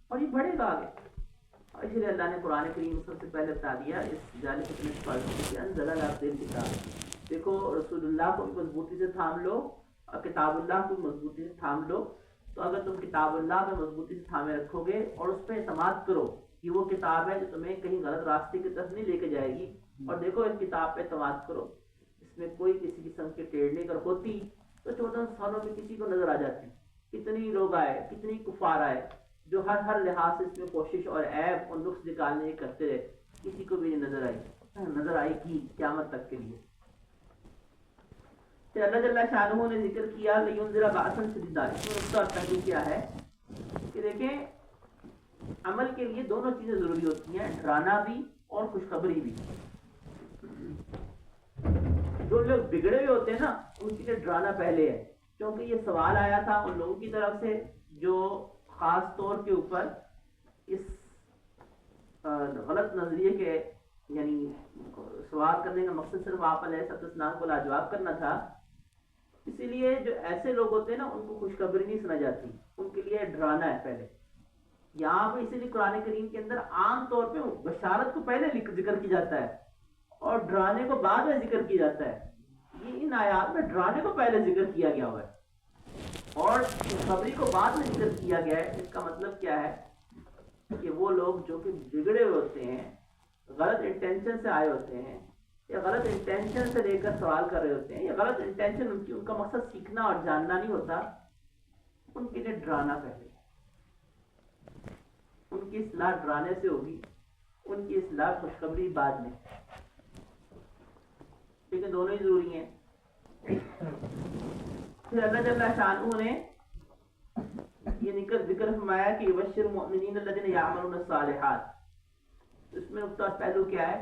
اور یہ بڑھے گا آگے، اور اس لیے اللہ نے قرآن کریم سب سے پہلے بتا دیا اس دجالی فتنہ پر انزل علی کتاب۔ دیکھو رسول اللہ کو بھی مضبوطی سے تھام لو اور کتاب اللہ کو بھی مضبوطی سے تھام لو۔ تو اگر تم کتاب اللہ میں مضبوطی سے تھامے رکھو گے اور اس پہ اعتماد کرو کہ وہ کتاب ہے جو تمہیں کہیں غلط راستے کی طرف نہیں لے کے جائے گی، اور دیکھو اس کتاب پہ اعتماد کرو، اس میں کوئی کسی قسم کی ٹیڑھ نہیں کر ہوتی تو 14 سالوں میں کسی کو نظر آ جاتی۔ کتنی لوگ آئے، کتنی کفار آئے جو ہر لحاظ سے اس میں کوشش اور عیب اور نقص نکالنے کی کرتے رہے، کسی کو بھی نہیں نظر آئی کی قیامت تک کے لیے۔ تو اللہ جل شانہ نے ذکر کیا لینذر باسا شدیدا، اس میں اس کا پہلو کیا ہے کہ دیکھیں عمل کے لیے دونوں چیزیں ضروری ہوتی ہیں، ڈرانا بھی اور خوشخبری بھی۔ جو لوگ بگڑے ہوئے ہوتے ہیں نا ان کے لیے ڈرانا پہلے ہے، کیونکہ یہ سوال آیا تھا ان لوگوں کی طرف سے جو خاص طور کے اوپر اس غلط نظریے کے یعنی سوال کرنے کا مقصد صرف آپ علیہ السلام کو لاجواب کرنا تھا، اسی لیے جو ایسے لوگ ہوتے ہیں نا ان کو خوشخبری نہیں سنا جاتی، ان کے لیے ڈرانا ہے پہلے یہاں پہ اسی لیے قرآن کریم کے اندر عام طور پہ بشارت کو پہلے ذکر کی جاتا ہے اور ڈرانے کو بعد میں ذکر کیا جاتا ہے. یہ ان آیات میں ڈرانے کو پہلے ذکر کیا گیا ہوا ہے اور خوشخبری کو بعد میں ذکر کیا گیا ہے. اس کا مطلب کیا ہے کہ وہ لوگ جو کہ بگڑے ہوئے ہوتے ہیں, غلط انٹینشن سے آئے ہوتے ہیں یا غلط انٹینشن سے لے کر سوال کر رہے ہوتے ہیں یا غلط انٹینشن ان کا مقصد سیکھنا اور جاننا نہیں ہوتا, ان کے لیے ڈرانا پہلے, ان کی اصلاح ڈرانے سے ہوگی, ان کی اصلاح خوشخبری بعد میں, لیکن دونوں ہی ضروری ہیں. پھر اللہ جل شانہ نے یہ ذکر فرمایا کہ یبشر المؤمنین الذین یعملون الصالحات. اس میں نقطہ پہلو کیا ہے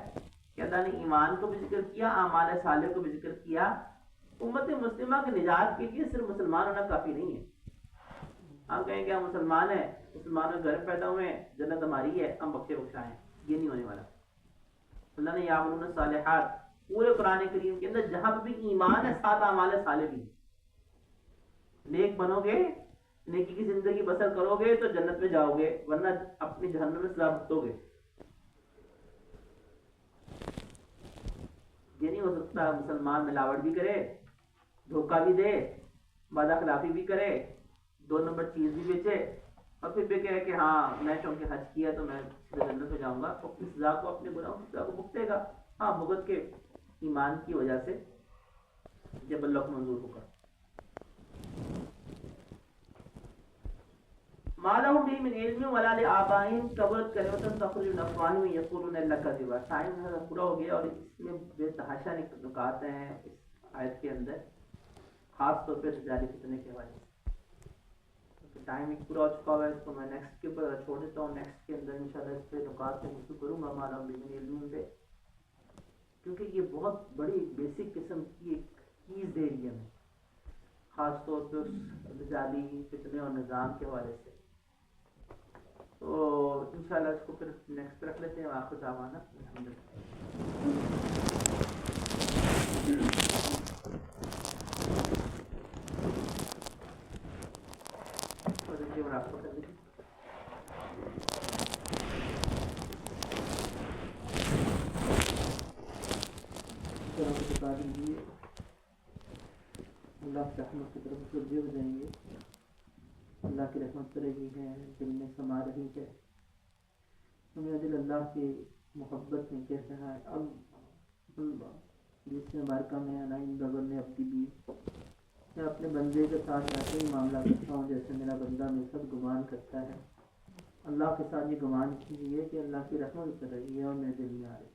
کہ اللہ نے ایمان کو بھی ذکر کیا, اعمال صالح کو بھی ذکر کیا. امت مسلمہ کی نجات کے لیے صرف مسلمان ہونا کافی نہیں ہے. ہم کہیں کہ ہم مسلمان ہیں, مسلمانوں گھر پیدا ہوئے ہیں, جنت ہماری ہے, ہم بخشے بخشا ہیں, یہ نہیں ہونے والا. اللہ نے یعملون الصالحات پورے قرآن کریم کے اندر جہاں پہ بھی ایمان ہے ساتھ اعمال صالح بھی. نیک بنو گے, نیکی کی زندگی بسر کرو گے تو جنت میں جاؤ گے, ورنہ اپنی جہنم میں سزا بھگتو گے. یہ نہیں ہو سکتا مسلمان ملاوٹ بھی کرے, دھوکہ بھی دے, وعدہ خلافی بھی کرے, 2 نمبر چیز بھی بیچے اور پھر بھی کہے کہ ہاں میں چونکہ حج کیا تو میں جنت میں جاؤں گا. اپنی سزا کو, اپنے گناہوں کی سزا کو بھگتے گا, ہاں بھگت کے ایمان کی وجہ سے جب اللہ کو منظور ہوگا. ما لهم به من علم ولا لآبائهم كبرت كلمة تخرج من أفواههم يقولون إلا كذبا. ٹائم پورا ہو گیا اور اس میں بے تحاشا نکات ہیں اس آیت کے اندر, خاص طور پہ تجاری فتنے کے حوالے سے. ٹائم ایک پورا ہو چکا ہوا ہے, اس کو میں نیکسٹ کے اوپر چھوڑ دیتا ہوں. نیکسٹ کے اندر انشاءاللہ اس پہ نکات سے گفتگو کروں گا ما لهم به من علم پہ, کیونکہ یہ بہت بڑی بیسک قسم کی ایک چیز دے رہی ہے ہمیں, خاص طور پہ اس تجاری فتنے اور نظام کے حوالے سے. تو انشاءاللہ اس کو پھر نیکسٹ رکھ لیتے ہیں. آخر دعوانا آپ کو کر دیجیے. بتا دیجیے اللہ کی رحمت کی طرف رجوع ہو جائیں گے. اللہ کی رحمت رہی ہے, دل میں سما رہی ہے, ہمیں دل اللہ کی محبت میں کہہ رہا ہے. اب جس میں بارکہ میں انائن بغل نے اپنی بھی میں اپنے بندے کے ساتھ ایسے ہی معاملہ کرتا ہوں جیسے میرا بندہ میرے ساتھ گمان کرتا ہے. اللہ کے ساتھ یہ گمان کیجیے کہ اللہ کی رحمت کر رہی ہے اور میرے دل میں آ رہی ہے.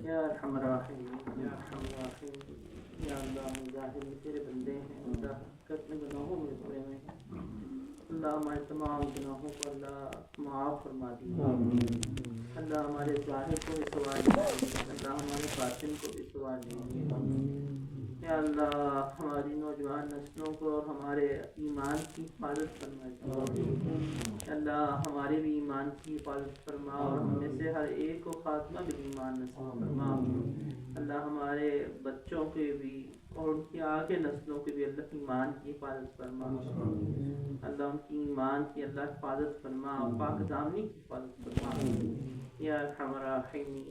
یا ارحم الراحمین یا ارحم الراحمین. یا اللہ مجاہد تیرے بندے ہیں, اللہ حقیقت میں گناہوں میں پڑے ہوئے ہیں. اللہ ہمارے تمام گناہوں کو اللہ معاف فرما دیجیے، اللہ ہمارے ظاہر کو بھی سوال لیجیے، اللہ ہمارے باطن کو بھی سوال لیجیے، یا اللہ ہماری نوجوان نسلوں کو اور ہمارے ایمان کی حفاظت فرمائے، اللہ ہمارے بھی ایمان کی حفاظت فرما اور ہم میں سے ہر ایک کو خاتمہ بھی ایمان نصیب فرما، اللہ ہمارے بچوں کے بھی اور ان کی آگے نسلوں کے بھی اللہ ایمان کی حفاظت فرما، اللہ ان کی ایمان کی اللہ حفاظت فرما، پاک دامنی کی حفاظت فرما، یا ارحم الراحمین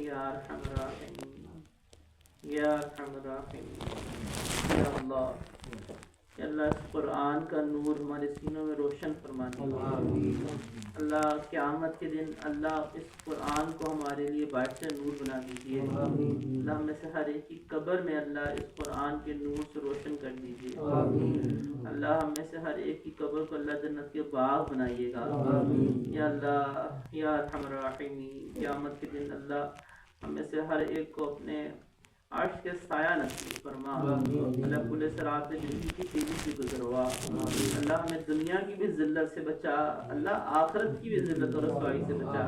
یا ارحم الراحمین یا ارحم الراحمین، یا اللہ، یا اللہ اس قرآن کا نور ہمارے سینوں میں روشن فرما دیجیے، اللہ قیامت کے دن اللہ اس قرآن کو ہمارے لیے باعث نور بنا دیجیے، اللہ ہم میں سے ہر ایک کی قبر میں اللہ اس قرآن کے نور سے روشن کر دیجیے، اللہ ہم میں سے ہر ایک کی قبر کو اللہ جنت کے باغ بنائیے گا، یا اللہ یا ارحم الراحمین، قیامت کے دن اللہ ہم میں سے ہر ایک کو اپنے عرش کے سایہ نصیب فرما، اللہ پل صراط میں زندگی کی تیزی سے گزروا، اللہ ہمیں دنیا کی بھی ذلت سے بچا، اللہ آخرت کی بھی ذلت اور رسوائی سے بچا،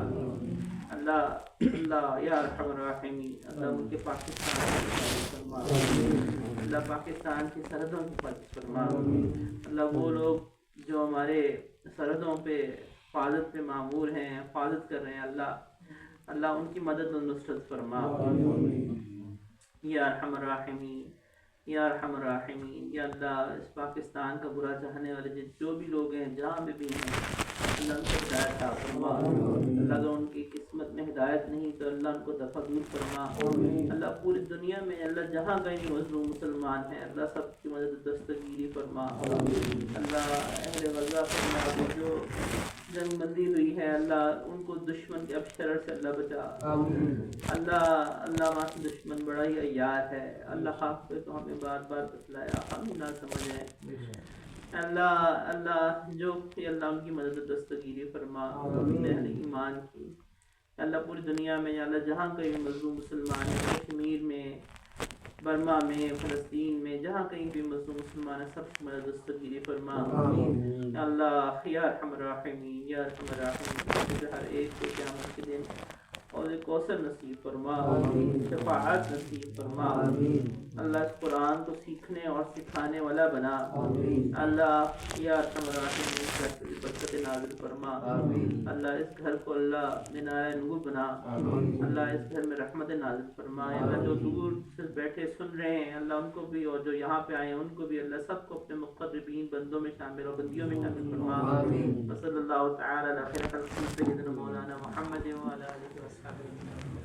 اللہ اللہ یا ارحم الراحمین، اللہ ملک پاکستان کی حفاظت فرما، اللہ پاکستان کی سرحدوں کی حفاظت فرما، اللہ وہ لوگ جو ہمارے سرحدوں پہ حفاظت پہ مامور ہیں، حفاظت کر رہے ہیں، اللہ ان کی مدد و نصرت فرما، یا ارحم الراحمین یا ارحم الراحمین، یا اللہ اس پاکستان کا برا چاہنے والے جو بھی لوگ ہیں جہاں بھی ہیں، اللہ ان کو ہدایت عطا فرما، اللہ اگر ان کی قسمت میں ہدایت نہیں تو اللہ ان کو دفع دور فرما، اللہ پوری دنیا میں اللہ جہاں کہیں مظلوم مسلمان ہیں اللہ سب کی مدد دستگیری فرما، اللہ اہل غزہ فرما جو جنگ بندی ہوئی ہے اللہ ان کو دشمن کے اب شرر سے اللہ بچا، اللہ وہاں سے دشمن بڑا ہی عیار ہے، اللہ خاک پہ تو ہمیں بار بار بتلایا ہم ہی نہ سمجھیں، اللہ جو کہ اللہ ان کی مدد دستگیری فرما، اہل ایمان کی، اللہ پوری دنیا میں اللہ جہاں کہیں مظلوم مسلمان ہیں، کشمیر میں، برما میں، فلسطین میں، جہاں کہیں بھی مظلوم مسلمان ہیں سب کی مدد دستگیری فرما، اللہ یا ارحم الراحمین یا ارحم الراحمین، ہر ایک کو قیامت کے دن اور کوثر نصیب فرما، شفاعت نصیب فرما، اللہ اس قرآن کو سیکھنے اور سکھانے والا بنا، اللہ یا ارحم الراحمین اس گھر سے برکت نازل فرما، اللہ اس گھر کو اللہ مینار نور بنا، اللہ اس گھر میں رحمت نازل فرما، اللہ جو دور سے بیٹھے سن رہے ہیں اللہ ان کو بھی اور جو یہاں پہ آئے ہیں ان کو بھی اللہ سب کو اپنے مقربین بندوں میں شامل اور بندیوں میں شامل فرما، صلی اللہ تعالی علی خیر خلق سیدنا مولانا محمد وعلی آلہ وصحبہ